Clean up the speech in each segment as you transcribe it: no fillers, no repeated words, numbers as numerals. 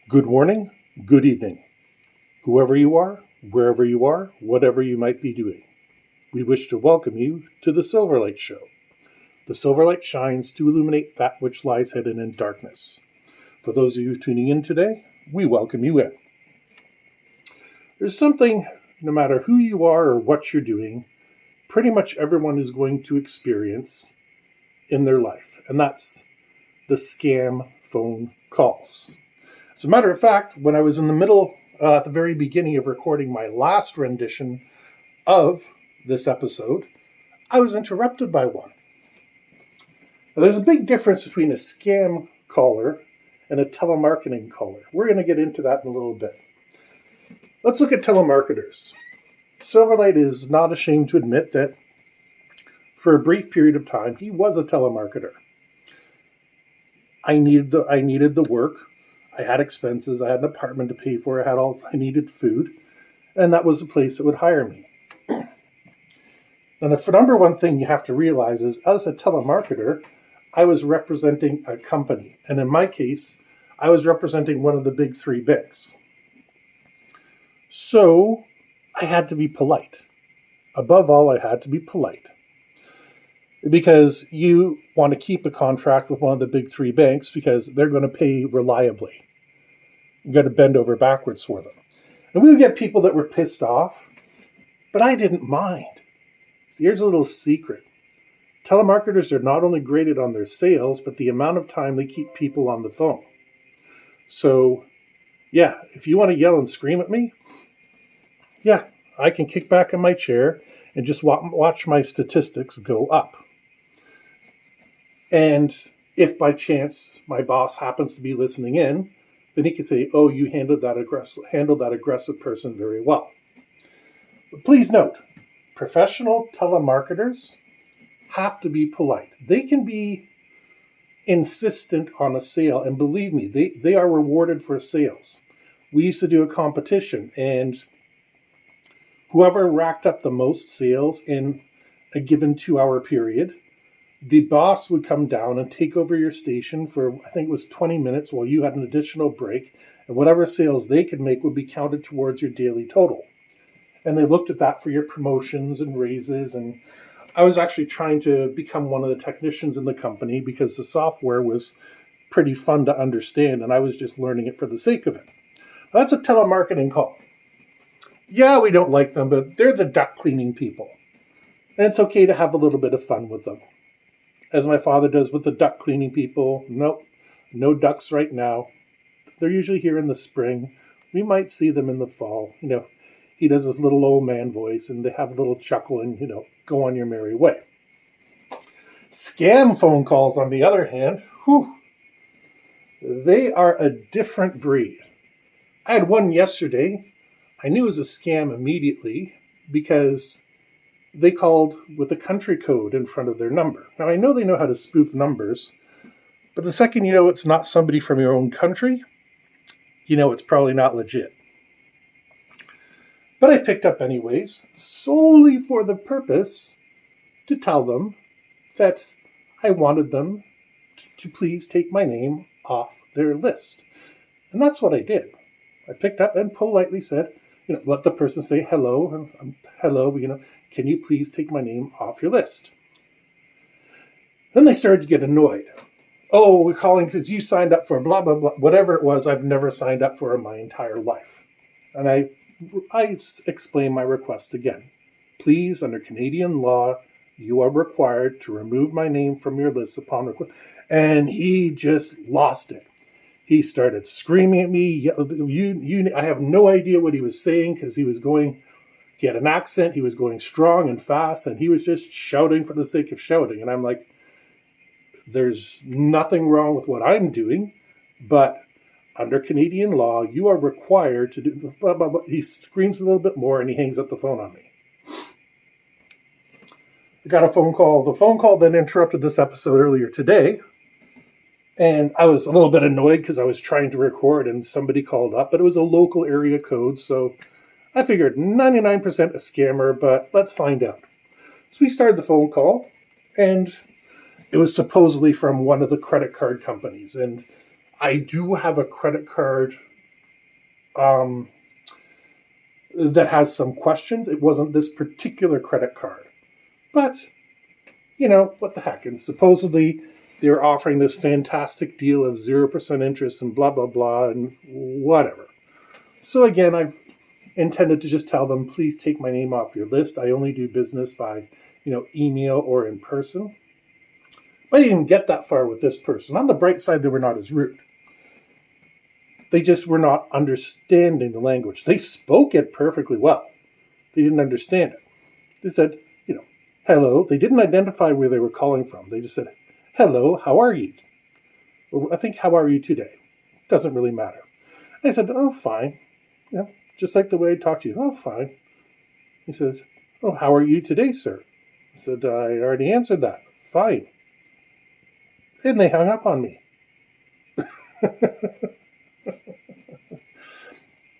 Good morning, good evening, whoever you are, wherever you are, whatever you might be doing. We wish to welcome you to the Silverlight Show. The Silverlight shines to illuminate that which lies hidden in darkness. For those of you tuning in today, we welcome you in. There's something, no matter who you are or what you're doing, pretty much everyone is going to experience in their life, and that's the scam phone calls. As a matter of fact, when I was in the middle, at the very beginning of recording my last rendition of this episode, I was interrupted by one. Now, there's a big difference between a scam caller and a telemarketing caller. We're going to get into that in a little bit. Let's look at telemarketers. Silverlight is not ashamed to admit that for a brief period of time, he was a telemarketer. I needed the work. I had expenses. I had an apartment to pay for. I needed food, and that was the place that would hire me. And the number one thing you have to realize is, as a telemarketer, I was representing a company, and in my case, I was representing one of the big three banks. So I had to be polite. Above all, I had to be polite. Because you want to keep a contract with one of the big three banks because they're going to pay reliably. You got to bend over backwards for them. And we would get people that were pissed off, but I didn't mind. So here's a little secret. Telemarketers are not only graded on their sales, but the amount of time they keep people on the phone. So, yeah, if you want to yell and scream at me, yeah, I can kick back in my chair and just watch my statistics go up. And if by chance my boss happens to be listening in, then he can say, "Oh, you handled that aggressive person very well." But please note, professional telemarketers have to be polite. They can be insistent on a sale, and believe me, they are rewarded for sales. We used to do a competition, and whoever racked up the most sales in a given 2-hour period, the boss would come down and take over your station for, I think it was 20 minutes while you had an additional break, and whatever sales they could make would be counted towards your daily total. And they looked at that for your promotions and raises, and I was actually trying to become one of the technicians in the company because the software was pretty fun to understand, and I was just learning it for the sake of it. That's a telemarketing call. Yeah, we don't like them, but they're the duck cleaning people. And it's okay to have a little bit of fun with them. As my father does with the duck cleaning people. Nope, no ducks right now. They're usually here in the spring. We might see them in the fall. He does this little old man voice, and they have a little chuckle and, go on your merry way. Scam phone calls, on the other hand, they are a different breed. I had one yesterday. I knew it was a scam immediately because they called with a country code in front of their number. Now, I know they know how to spoof numbers, but the second you know it's not somebody from your own country, you know it's probably not legit. But I picked up anyways, solely for the purpose to tell them that I wanted them to please take my name off their list. And that's what I did. I picked up and politely said, let the person say hello, hello, can you please take my name off your list? Then they started to get annoyed. Oh, we're calling because you signed up for blah, blah, blah, whatever it was I've never signed up for in my entire life. And I explained my request again. Please, under Canadian law, you are required to remove my name from your list upon request. And he just lost it. He started screaming at me. I have no idea what he was saying because he had an accent. He was going strong and fast, and he was just shouting for the sake of shouting. And I'm like, there's nothing wrong with what I'm doing, but under Canadian law, you are required to do blah, blah, blah. He screams a little bit more, and he hangs up the phone on me. I got a phone call. The phone call then interrupted this episode earlier today. And I was a little bit annoyed because I was trying to record and somebody called up, but it was a local area code. So I figured 99% a scammer, but let's find out. So we started the phone call, and it was supposedly from one of the credit card companies. And I do have a credit card um, that has some questions. It wasn't this particular credit card. But, what the heck? And supposedly they were offering this fantastic deal of 0% interest and blah, blah, blah, and whatever. So again, I intended to just tell them, please take my name off your list. I only do business by, email or in person. But I didn't get that far with this person. On the bright side, they were not as rude. They just were not understanding the language. They spoke it perfectly well. They didn't understand it. They said, hello. They didn't identify where they were calling from. They just said, hello, how are you? Or I think, how are you today? Doesn't really matter. I said, oh, fine. Just like the way I talked to you. Oh, fine. He says, oh, how are you today, sir? I said, I already answered that. Fine. And they hung up on me.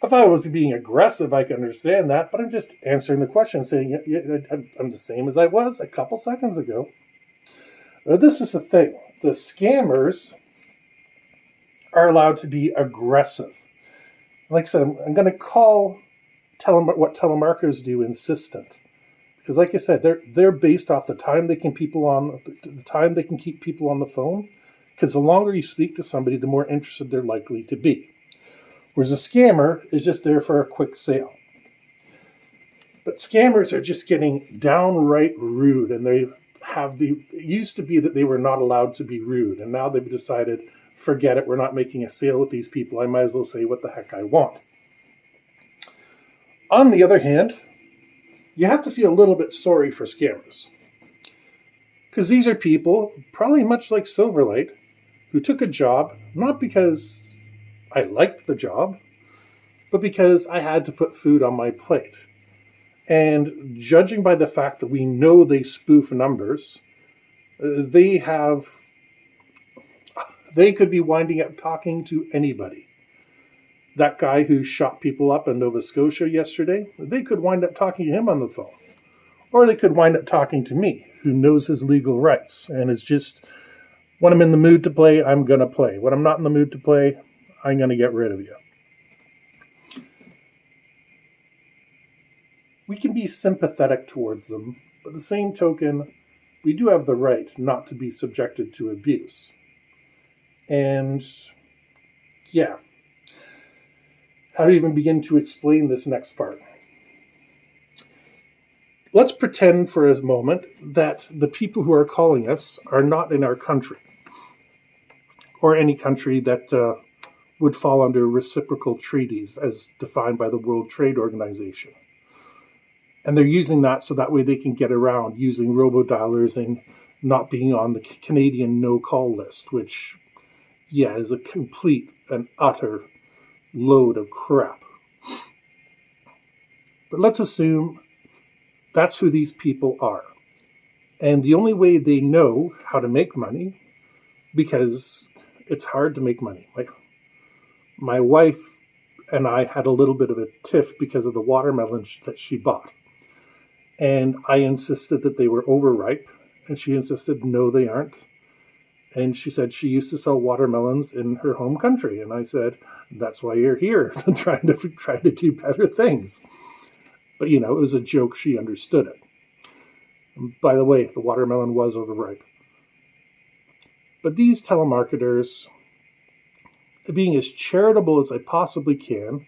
I thought I was being aggressive. I can understand that, but I'm just answering the question, saying I'm the same as I was a couple seconds ago. This is the thing. The scammers are allowed to be aggressive. Like I said, I'm going to call what telemarketers do insistent, because, like I said, they're based off the time they can keep people on the phone. Because the longer you speak to somebody, the more interested they're likely to be. Whereas a scammer is just there for a quick sale. But scammers are just getting downright rude, and it used to be that they were not allowed to be rude, and now they've decided, forget it, we're not making a sale with these people. I might as well say what the heck I want. On the other hand, you have to feel a little bit sorry for scammers. Because these are people, probably much like Silverlight, who took a job, not because I liked the job, but because I had to put food on my plate. And judging by the fact that we know they spoof numbers, they could be winding up talking to anybody. That guy who shot people up in Nova Scotia yesterday, they could wind up talking to him on the phone. Or they could wind up talking to me, who knows his legal rights and is just, when I'm in the mood to play, I'm going to play. When I'm not in the mood to play, I'm going to get rid of you. We can be sympathetic towards them, but the same token, we do have the right not to be subjected to abuse. And yeah, how to even begin to explain this next part? Let's pretend for a moment that the people who are calling us are not in our country, or any country that would fall under reciprocal treaties as defined by the World Trade Organization. And they're using that so that way they can get around using robodialers and not being on the Canadian no-call list, which, is a complete and utter load of crap. But let's assume that's who these people are. And the only way they know how to make money, because it's hard to make money. Like, my wife and I had a little bit of a tiff because of the watermelons that she bought. And I insisted that they were overripe, and she insisted, no, they aren't. And she said she used to sell watermelons in her home country. And I said, that's why you're here, trying to do better things. But, it was a joke. She understood it. And by the way, the watermelon was overripe. But these telemarketers, being as charitable as I possibly can,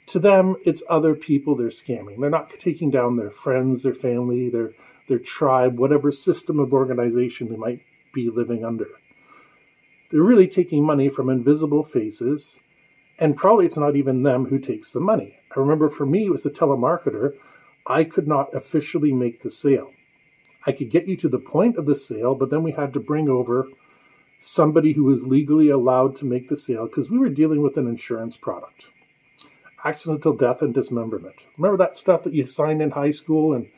to them, it's other people they're scamming. They're not taking down their friends, their family, their tribe, whatever system of organization they might be living under. They're really taking money from invisible faces, and probably it's not even them who takes the money. I remember for me, it was the telemarketer. I could not officially make the sale. I could get you to the point of the sale, but then we had to bring over somebody who was legally allowed to make the sale because we were dealing with an insurance product. Accidental death and dismemberment. Remember that stuff that you signed in high school, and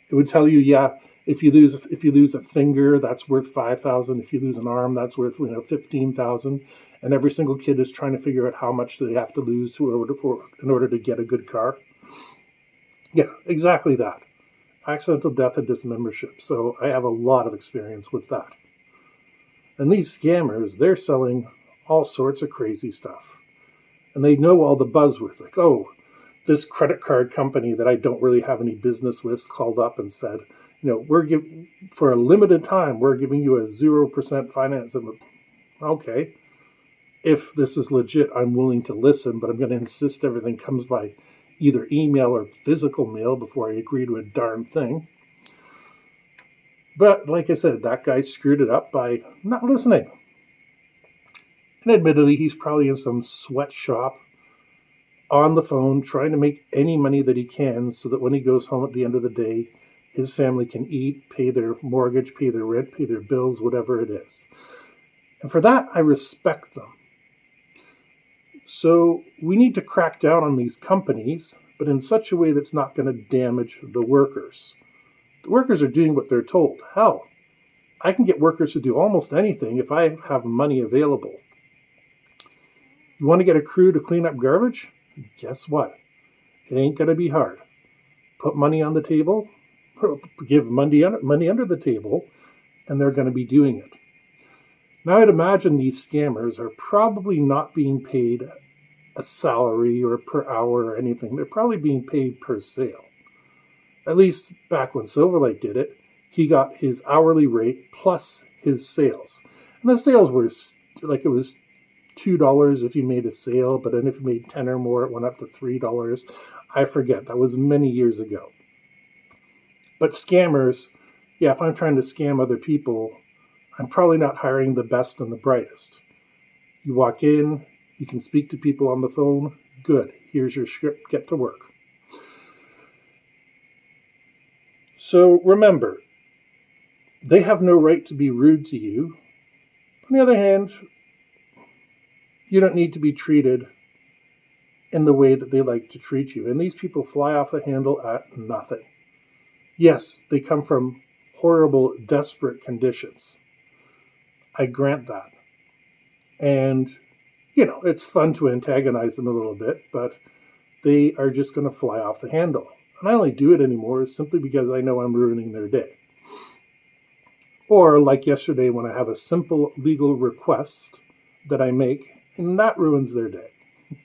it would tell you, if you lose a finger, that's worth $5,000. If you lose an arm, that's worth $15,000. And every single kid is trying to figure out how much they have to lose in order to get a good car. Yeah, exactly that. Accidental death and dismembership. So I have a lot of experience with that. And these scammers, they're selling all sorts of crazy stuff. And they know all the buzzwords, like, oh, this credit card company that I don't really have any business with called up and said, for a limited time, we're giving you a 0% finance. Okay, if this is legit, I'm willing to listen, but I'm going to insist everything comes by either email or physical mail before I agree to a darn thing. But like I said, that guy screwed it up by not listening. And admittedly, he's probably in some sweatshop on the phone trying to make any money that he can so that when he goes home at the end of the day, his family can eat, pay their mortgage, pay their rent, pay their bills, whatever it is. And for that, I respect them. So we need to crack down on these companies, but in such a way that's not going to damage the workers. The workers are doing what they're told. Hell, I can get workers to do almost anything if I have money available. You want to get a crew to clean up garbage? Guess what? It ain't going to be hard. Put money on the table, give money under the table, and they're going to be doing it. Now, I'd imagine these scammers are probably not being paid a salary or per hour or anything. They're probably being paid per sale. At least back when Silverlight did it, he got his hourly rate plus his sales. And the sales were like, it was $2 if you made a sale, but then if you made 10 or more, it went up to $3. I forget. That was many years ago. But scammers, if I'm trying to scam other people, I'm probably not hiring the best and the brightest. You walk in, you can speak to people on the phone. Good. Here's your script. Get to work. So remember, they have no right to be rude to you. On the other hand, you don't need to be treated in the way that they like to treat you. And these people fly off the handle at nothing. Yes, they come from horrible, desperate conditions. I grant that. And, it's fun to antagonize them a little bit, but they are just going to fly off the handle. And I only do it anymore simply because I know I'm ruining their day. Or like yesterday when I have a simple legal request that I make, and that ruins their day.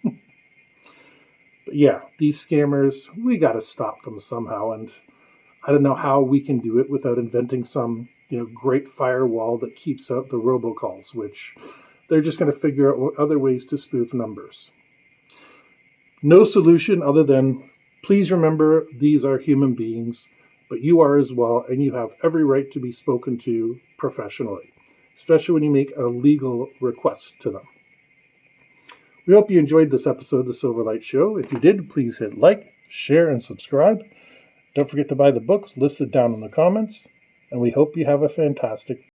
But yeah, these scammers, we got to stop them somehow. And I don't know how we can do it without inventing some, great firewall that keeps out the robocalls, which they're just going to figure out other ways to spoof numbers. No solution other than, please remember, these are human beings, but you are as well, and you have every right to be spoken to professionally, especially when you make a legal request to them. We hope you enjoyed this episode of the Silverlight Show. If you did, please hit like, share, and subscribe. Don't forget to buy the books listed down in the comments, and we hope you have a fantastic